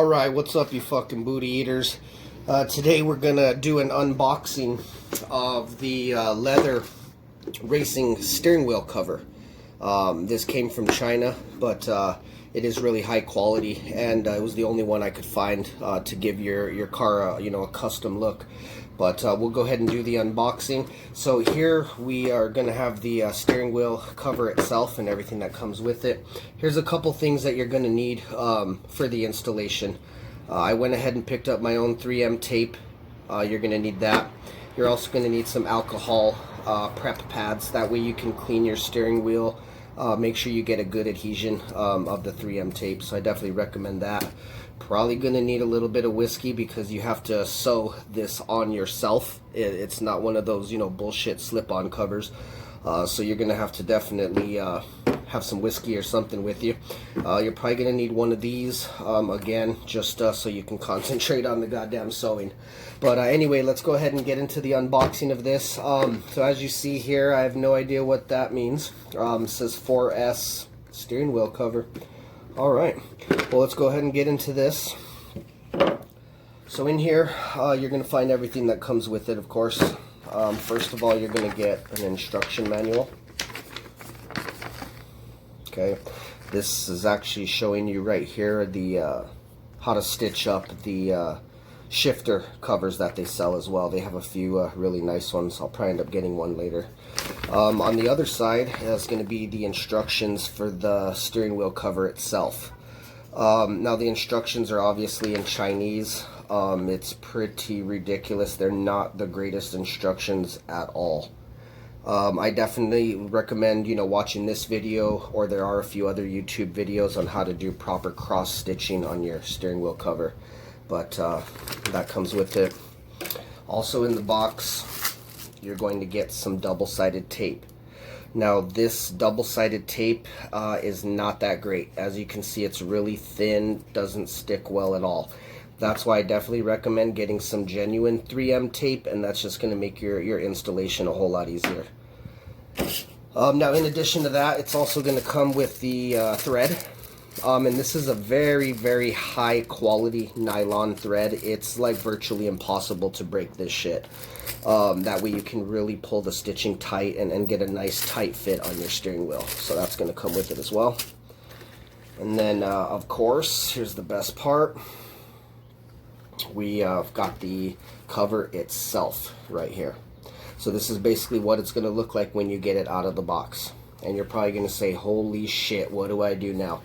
Alright, what's up you fucking booty eaters? Today we're gonna do an unboxing of the leather racing steering wheel cover. This came from China, but it is really high quality, and it was the only one I could find to give your car a custom look. But we'll go ahead and do the unboxing. So here we are going to have the steering wheel cover itself and everything that comes with it. Here's a couple things that you're going to need for the installation. I went ahead and picked up my own 3M tape. You're going to need that. You're also going to need some alcohol prep pads. That way you can clean your steering wheel. Make sure you get a good adhesion of the 3M tape. So I definitely recommend that. Probably going to need a little bit of whiskey because you have to sew this on yourself. It's not one of those, bullshit slip-on covers. So you're going to have to definitely have some whiskey or something with you. You're probably going to need one of these, again, just so you can concentrate on the goddamn sewing. But anyway, let's go ahead and get into the unboxing of this. So as you see here, I have no idea what that means. It says 4S steering wheel cover. Alright, well, let's go ahead and get into this. So in here, you're going to find everything that comes with it, of course. First of all, you're going to get an instruction manual. Okay, this is actually showing you right here the how to stitch up the shifter covers that they sell as well. They have a few really nice ones. I'll probably end up getting one later. On the other side is going to be the instructions for the steering wheel cover itself. Now the instructions are obviously in Chinese. It's pretty ridiculous. They're not the greatest instructions at all. I definitely recommend watching this video, or there are a few other YouTube videos on how to do proper cross stitching on your steering wheel cover, but that comes with it. Also in the box, you're going to get some double-sided tape. Now this double-sided tape is not that great. As you can see, it's really thin, doesn't stick well at all. That's why I definitely recommend getting some genuine 3M tape, and that's just going to make your installation a whole lot easier. Now in addition to that, it's also going to come with the thread. And this is a very, very high quality nylon thread. It's like virtually impossible to break this shit. That way you can really pull the stitching tight and get a nice tight fit on your steering wheel. So that's going to come with it as well. And then of course, here's the best part. We have got the cover itself right here. So this is basically what it's going to look like when you get it out of the box. And you're probably going to say, holy shit, what do I do now?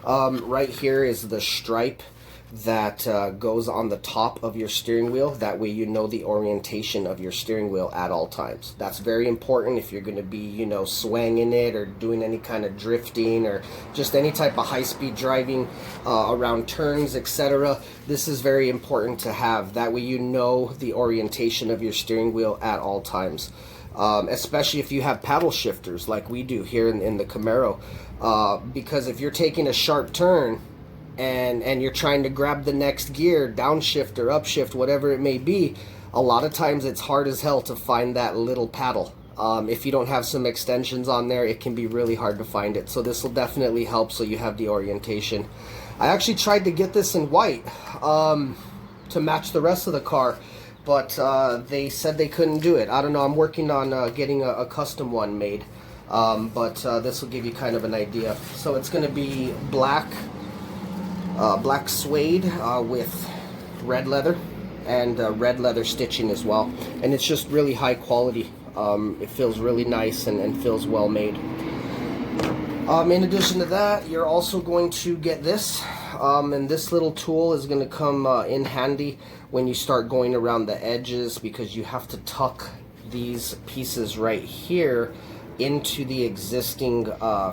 Right here is the stripe that goes on the top of your steering wheel. That way you know the orientation of your steering wheel at all times. That's very important if you're going to be, swanging it or doing any kind of drifting or just any type of high-speed driving around turns, etc. This is very important to have. That way you know the orientation of your steering wheel at all times. Especially if you have paddle shifters like we do here in the Camaro. Because if you're taking a sharp turn and you're trying to grab the next gear, downshift or upshift, whatever it may be, a lot of times it's hard as hell to find that little paddle. If you don't have some extensions on there, it can be really hard to find it. So this will definitely help so you have the orientation. I actually tried to get this in white to match the rest of the car, but they said they couldn't do it. I don't know, I'm working on getting a custom one made. But this will give you kind of an idea. So it's going to be black suede with red leather and red leather stitching as well. And it's just really high quality. It feels really nice and feels well made. In addition to that, you're also going to get this. And this little tool is going to come in handy when you start going around the edges, because you have to tuck these pieces right here into the existing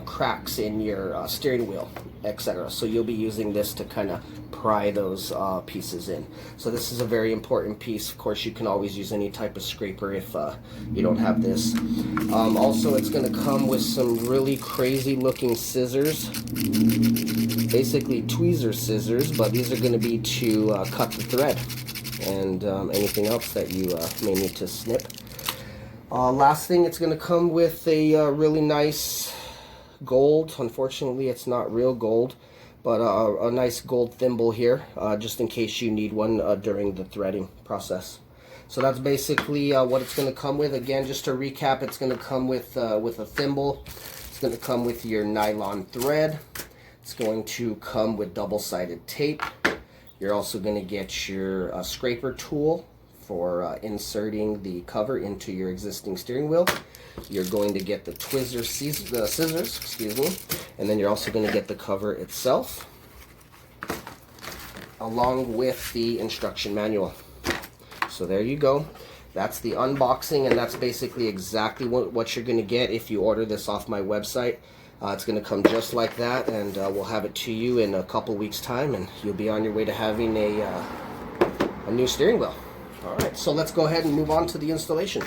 cracks in your steering wheel, etc. So you'll be using this to kind of pry those pieces in. So this is a very important piece. Of course, you can always use any type of scraper if you don't have this. Also, it's going to come with some really crazy looking scissors, basically tweezer scissors, but these are going to be to cut the thread and anything else that you may need to snip. Last thing, it's going to come with a really nice gold. Unfortunately, it's not real gold, but a nice gold thimble here, just in case you need one during the threading process. So that's basically what it's going to come with. Again, just to recap, it's going to come with a thimble. It's going to come with your nylon thread. It's going to come with double-sided tape. You're also going to get your scraper tool for inserting the cover into your existing steering wheel. You're going to get the scissors, excuse me, and then you're also going to get the cover itself, along with the instruction manual. So there you go. That's the unboxing, and that's basically exactly what you're going to get if you order this off my website. It's going to come just like that, and we'll have it to you in a couple weeks' time, and you'll be on your way to having a new steering wheel. All right, so let's go ahead and move on to the installation.